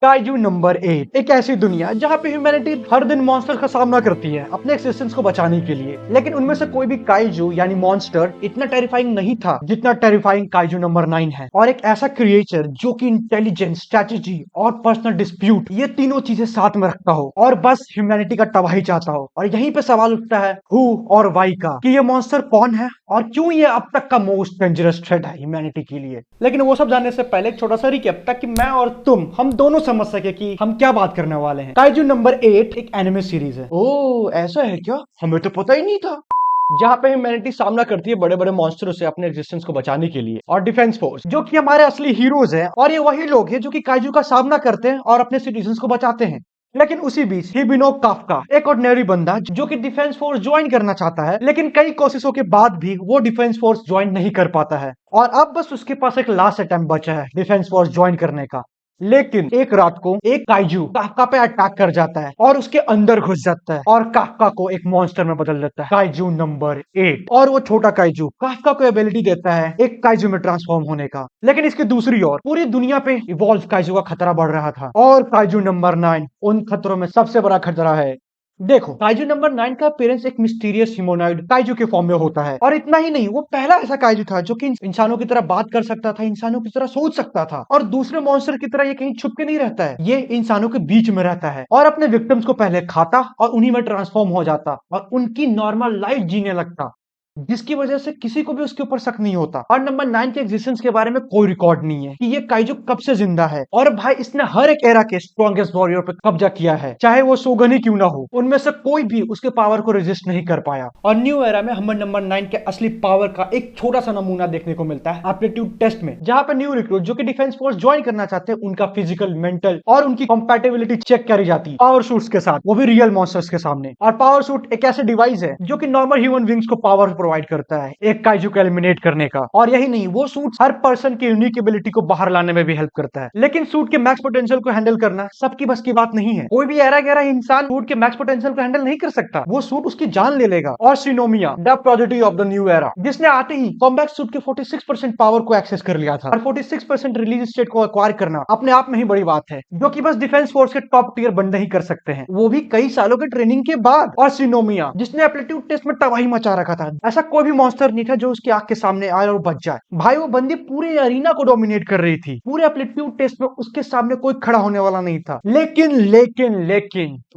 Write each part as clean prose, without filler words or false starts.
Kaiju number 8 एक ऐसी दुनिया जहाँ पे ह्यूमैनिटी हर दिन मॉन्स्टर का सामना करती है अपने एक्सिस्टेंस को बचाने के लिए, लेकिन उनमें से कोई भी काइजू यानी मॉन्स्टर इतना टेरिफाइंग नहीं था जितना टेरिफाइंग काइजू नंबर 9 है। और एक ऐसा क्रिएचर जो कि इंटेलिजेंस, स्ट्रेटेजी और पर्सनल डिस्प्यूट ये तीनों चीजें साथ में रखता हो और बस ह्यूमैनिटी का तबाही चाहता हो। और यहीं पे सवाल उठता है हु और वाई का, कि ये मॉन्स्टर कौन है और क्यों ये अब तक का मोस्ट डेंजरस थ्रेट है ह्यूमैनिटी के लिए। लेकिन वो सब जानने से पहले एक छोटा सा रिकैप, ताकि मैं और तुम हम दोनों समझ सके कि हम क्या बात करने वाले हैं। काइजू नंबर 8 एक एनिमे सीरीज है। ओह ऐसा है क्या, हमें तो पता ही नहीं था। जहाँ पे ह्यूमैनिटी सामना करती है बड़े बड़े मॉन्स्टरों से अपने एग्जिस्टेंस को बचाने के लिए, और डिफेंस फोर्स जो कि हमारे असली हीरोज हैं, और ये वही लोग हैं जो कि काइजू का सामना करते हैं और अपने सिटीजन्स को बचाते हैं। लेकिन उसी बीच हिबिनो काफ्का एक ऑर्डिनरी बंदा जो कि डिफेंस फोर्स ज्वाइन करना चाहता है, लेकिन कई कोशिशों के बाद भी वो डिफेंस फोर्स ज्वाइन नहीं कर पाता है। और अब बस उसके पास एक लास्ट अटेम्प्ट बचा है डिफेंस फोर्स ज्वाइन करने का। लेकिन एक रात को एक काइजू काफ्का पे अटैक कर जाता है और उसके अंदर घुस जाता है और काफ्का को एक मॉन्स्टर में बदल देता है, काइजू नंबर 8। और वो छोटा काइजू काफ्का को एबिलिटी देता है एक काइजू में ट्रांसफॉर्म होने का। लेकिन इसके दूसरी ओर पूरी दुनिया पे इवॉल्व काइजू का खतरा बढ़ रहा था, और काइजू नंबर 9 उन खतरों में सबसे बड़ा खतरा है। देखो, काइजू नंबर 9 का अपीयरेंस एक मिस्टीरियस ह्यूमनॉइड काइजू के फॉर्म में होता है। और इतना ही नहीं, वो पहला ऐसा काइजू था जो कि इंसानों की तरह बात कर सकता था, इंसानों की तरह सोच सकता था, और दूसरे मॉन्स्टर की तरह ये कहीं छुप के नहीं रहता है, ये इंसानों के बीच में रहता है और अपने विक्टिम्स को पहले खाता और उन्हीं में ट्रांसफॉर्म हो जाता और उनकी नॉर्मल लाइफ जीने लगता, जिसकी वजह से किसी को भी उसके ऊपर शक नहीं होता। और नंबर 9 के एग्जिस्टेंस के बारे में कोई रिकॉर्ड नहीं है कि ये काइजू कब से जिंदा है। और भाई इसने हर एक एरा के स्ट्रॉन्गेस्ट वॉरियर पे कब्जा किया है, चाहे वो शोगन ही क्यों ना हो, उनमें से कोई भी उसके पावर को रेजिस्ट नहीं कर पाया। और न्यू एरा में हमें नंबर 9 के असली पावर का एक छोटा सा नमूना देखने को मिलता है एप्टीट्यूड टेस्ट में, जहां पे न्यू रिक्रूट जो कि डिफेंस फोर्स ज्वाइन करना चाहते हैं उनका फिजिकल, मेंटल और उनकी कंपैटिबिलिटी चेक करी जाती है पावर सूट्स के साथ, वो भी रियल मॉन्स्टर्स के सामने। और पावर सूट एक ऐसे डिवाइस है जो कि नॉर्मल ह्यूमन बींग्स को पावर प्रोवाइड करता है एक काइजू को एलिमिनेट करने का। और यही नहीं, वो सूट हर पर्सन की यूनिक एबिलिटी को बाहर लाने में भी हेल्प करता है। लेकिन सूट के मैक्स पोटेंशियल को हैंडल करना सबकी बस की बात नहीं है। कोई भी एरा गहरा इंसान सूट के मैक्स पोटेंशियल को हैंडल नहीं कर सकता, वो सूट उसकी जान ले लेगा। और सिनोमिया the prodigy of the new era, जिसने आते ही कॉम्बैट सूट के 46% पावर को एक्सेस कर लिया था, और 46% रिलीज स्टेट को एक्वायर करना अपने आप में ही बड़ी बात है, जो कि बस डिफेंस फोर्स के टॉप टियर बंदे ही कर सकते हैं, वो भी कई सालों के ट्रेनिंग के बाद। और सिनोमिया जिसने एप्टीट्यूड टेस्ट में तबाही मचा रखा था, ऐसा कोई भी मॉन्स्टर नहीं था जो उसकी आंख के सामने आए और बच जाए। भाई वो बंदी पूरे अरीना को डोमिनेट कर रही थी, पूरे एप्टीट्यूड टेस्ट में उसके सामने कोई खड़ा होने वाला नहीं था। लेकिन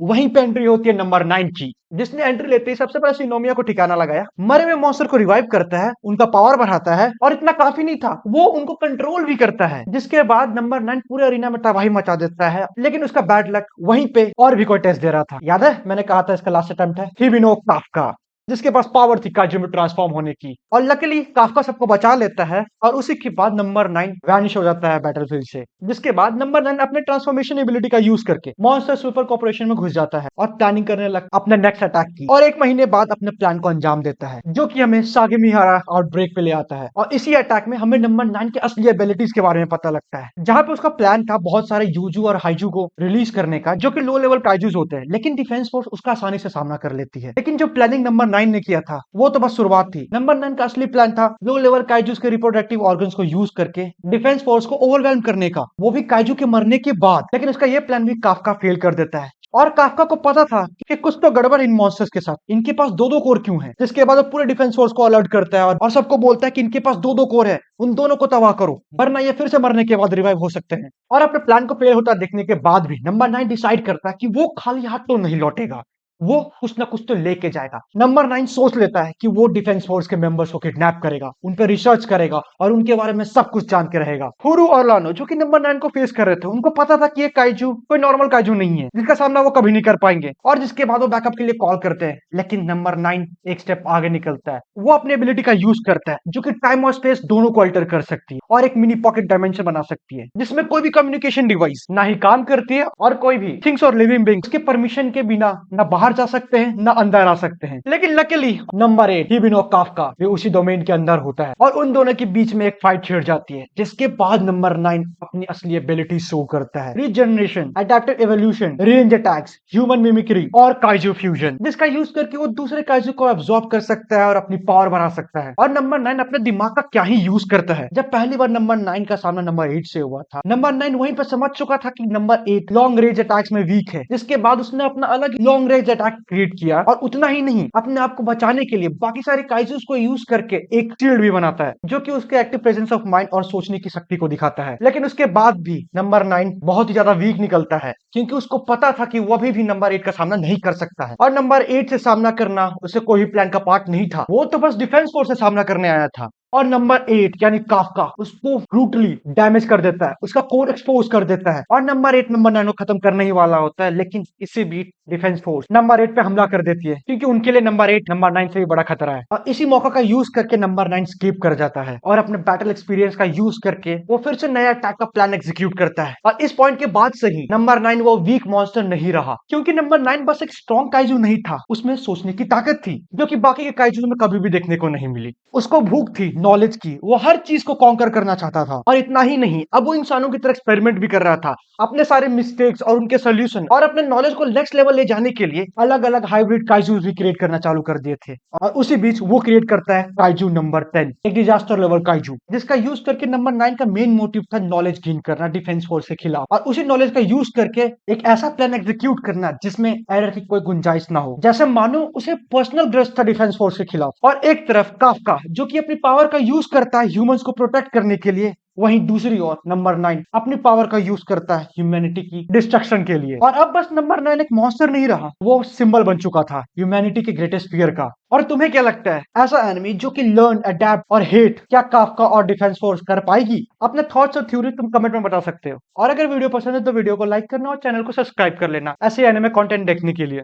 वहीं पे एंट्री होती है नंबर 9 की, जिसने एंट्री लेते ही सबसे पहले सिनोमिया को ठिकाना लगाया, मरे हुए मॉन्स्टर को रिवाइव करता है, उनका पावर बढ़ाता है, और इतना काफी नहीं था, वो उनको कंट्रोल भी करता है। जिसके बाद नंबर 9 पूरे अरीना में तबाही मचा देता है। लेकिन उसका बैड लक वहीं पे और भी कोई टेस्ट दे रहा था। याद है मैंने कहा था इसका लास्ट अटेम्प्ट है हिबिनो काफ्का, जिसके पास पावर थी काइजू में ट्रांसफॉर्म होने की। और लकीली काफ्का सबको बचा लेता है, और उसी के बाद नंबर 9 वैनिश हो जाता है बैटलफील्ड से। जिसके बाद नंबर 9 अपने ट्रांसफॉर्मेशन एबिलिटी का यूज करके मॉन्स्टर सुपर कॉर्पोरेशन में घुस जाता है और प्लानिंग करने लगता अपने नेक्स्ट अटैक की, और 1 महीने बाद अपने प्लान को अंजाम देता है, जो कि हमें सागेमिहारा आउटब्रेक पे ले आता है। और इसी अटैक में हमें नंबर 9 के असली एबिलिटीज के बारे में पता लगता है, जहां पे उसका प्लान था बहुत सारे यूजू और हाइजू को रिलीज करने का, जो कि लो लेवल काइजूज होते हैं, लेकिन डिफेंस फोर्स उसका आसानी से सामना कर लेती है। लेकिन जो प्लानिंग नंबर 9 ने किया था वो तो बस शुरुआत थी। नंबर 9 का असली प्लान था लो लेवल काइजूस के रिप्रोडक्टिव ऑर्गन्स को यूज करके डिफेंस फोर्स को ओवरवेल्म करने का, वो भी काइजू के मरने के बाद। लेकिन उसका ये प्लान भी काफ्का फेल कर देता है, और काफ्का को पता था कि कुछ तो गड़बड़ इन मॉन्स्टर्स के साथ, इनके पास दो दो कोर क्यों हैं। जिसके बाद वो पूरे डिफेंस फोर्स को अलर्ट करता है और सबको बोलता है कि इनके पास दो दो कोर है, उन दोनों को तबाह करो, वरना ये फिर से मरने के बाद रिवाइव हो सकते हैं। और अपने प्लान को फेल होता देखने के बाद भी नंबर 9 डिसाइड करता है कि वो खाली हाथ तो नहीं लौटेगा, वो कुछ ना कुछ तो लेके जाएगा। नंबर 9 सोच लेता है कि वो डिफेंस फोर्स के मेंबर्स को किडनैप करेगा, उन पर रिसर्च करेगा और उनके बारे में सब कुछ जान के रहेगा। हुरु और लानो जो कि नंबर 9 को फेस कर रहे थे, उनको पता था कि ये काइजू कोई नॉर्मल काइजू नहीं है, जिसका सामना वो कभी नहीं कर पाएंगे, और जिसके बाद वो बैकअप के लिए कॉल करते हैं। लेकिन नंबर 9 एक स्टेप आगे निकलता है, वो अपनी एबिलिटी का यूज करता है, जो कि टाइम और स्पेस दोनों को अल्टर कर सकती है और एक मिनी पॉकेट डायमेंशन बना सकती है, जिसमें कोई भी कम्युनिकेशन डिवाइस ना ही काम करती है, और कोई भी थिंग्स और लिविंग बीइंग्स के परमिशन के बिना ना बाहर बाहर जा सकते हैं ना अंदर आ सकते हैं। लेकिन लकीली नंबर 8 हिबिनो काफका भी उसी डोमेन के अंदर होता है और उन दोनों के बीच में एक फाइट छिड़ जाती है, जिसके बाद नंबर 9 अपनी असली एबिलिटी शो करता है, regeneration, adaptive evolution, range attacks, human mimicry और काइजू फ्यूजन, जिसका यूज करके वो दूसरे काइजू को एब्जॉर्ब कर सकता है और अपनी पावर बढ़ा सकता है। और नंबर 9 अपने दिमाग का क्या ही यूज करता है। जब पहली बार नंबर 9 का सामना नंबर 8 से हुआ था, नंबर 9 वहीं पर समझ चुका था कि नंबर 8 लॉन्ग रेंज अटैक्स में वीक है, जिसके बाद उसने अपना अलग लॉन्ग रेंज अटैक क्रिएट किया और उतना ही नहीं, अपने आप को बचाने के लिए बाकी सारे काइजूस को यूज करके एक शील्ड भी बनाता है, जो कि उसके एक्टिव प्रेजेंस ऑफ माइंड और सोचने की शक्ति को दिखाता है। लेकिन उसके बाद भी नंबर 9 बहुत ही ज्यादा वीक निकलता है, क्योंकि उसको पता था कि वो अभी भी नंबर 8 का सामना नहीं कर सकता है और नंबर 8 से सामना करना उसे कोई प्लान का पार्ट नहीं था। वो तो बस डिफेंस फोर्स से सामना करने आया था। और नंबर 8 यानी काफका उसको ब्रूटली डैमेज कर देता है, उसका कोर एक्सपोज कर देता है और नंबर 8 नंबर 9 को खत्म करने ही वाला होता है। लेकिन इसी बीच डिफेंस फोर्स नंबर 8 पे हमला कर देती है, क्योंकि उनके लिए नंबर 8 नंबर 9 से भी बड़ा खतरा है। और इसी मौका का यूज करके नंबर 9 स्केप कर जाता है और अपने बैटल एक्सपीरियंस का यूज करके वो फिर से नया अटैक का प्लान एग्जीक्यूट करता है। और इस पॉइंट के बाद से ही नंबर 9 वो वीक मॉन्स्टर नहीं रहा, क्योंकि नंबर 9 बस एक स्ट्रॉन्ग काइजू नहीं था, उसमें सोचने की ताकत थी, जो कि बाकी के काइजू में कभी भी देखने को नहीं मिली। उसको भूख थी नॉलेज की, वो हर चीज को कॉन्कर करना चाहता था। और इतना ही नहीं, अब वो इंसानों की तरह एक्सपेरिमेंट भी कर रहा था, अपने सारे मिस्टेक्स और उनके सोल्यूशन और अपने नॉलेज को नेक्स्ट लेवल ले जाने के लिए अलग अलग हाइब्रिड काइजूस भी क्रिएट करना चालू कर दिए थे। और उसी बीच वो क्रिएट करता है काइजू नंबर 10, एक डिजास्टर लेवल काइजू, जिसका यूज करके नंबर 9 का मेन मोटिव था नॉलेज गेन करना डिफेंस फोर्स के खिलाफ, और उसी नॉलेज का यूज करके एक ऐसा प्लान एग्जीक्यूट करना जिसमें एरर की कोई गुंजाइश ना हो, जैसे मानो उसे पर्सनल ग्रज था डिफेंस फोर्स के खिलाफ। और एक तरफ काफका जो कि अपनी पावर का यूज करता है ह्यूमंस को प्रोटेक्ट करने के लिए, वहीं दूसरी ओर नंबर 9 अपनी पावर का यूज करता है ह्यूमैनिटी की डिस्ट्रक्शन के लिए। और अब बस नंबर 9 एक मॉन्स्टर नहीं रहा, वो सिंबल बन चुका था ह्यूमैनिटी के ग्रेटेस्ट फियर का। और तुम्हें क्या लगता है, ऐसा एनिमी जो कि लर्न, अडेप्ट और हेट, क्या काफका और डिफेंस फोर्स कर पाएगी? अपने थॉट्स और थ्योरी तुम कमेंट में बता सकते हो। और अगर वीडियो पसंद है तो वीडियो को लाइक करना और चैनल को सब्सक्राइब कर लेना ऐसे एनिमे कंटेंट देखने के लिए।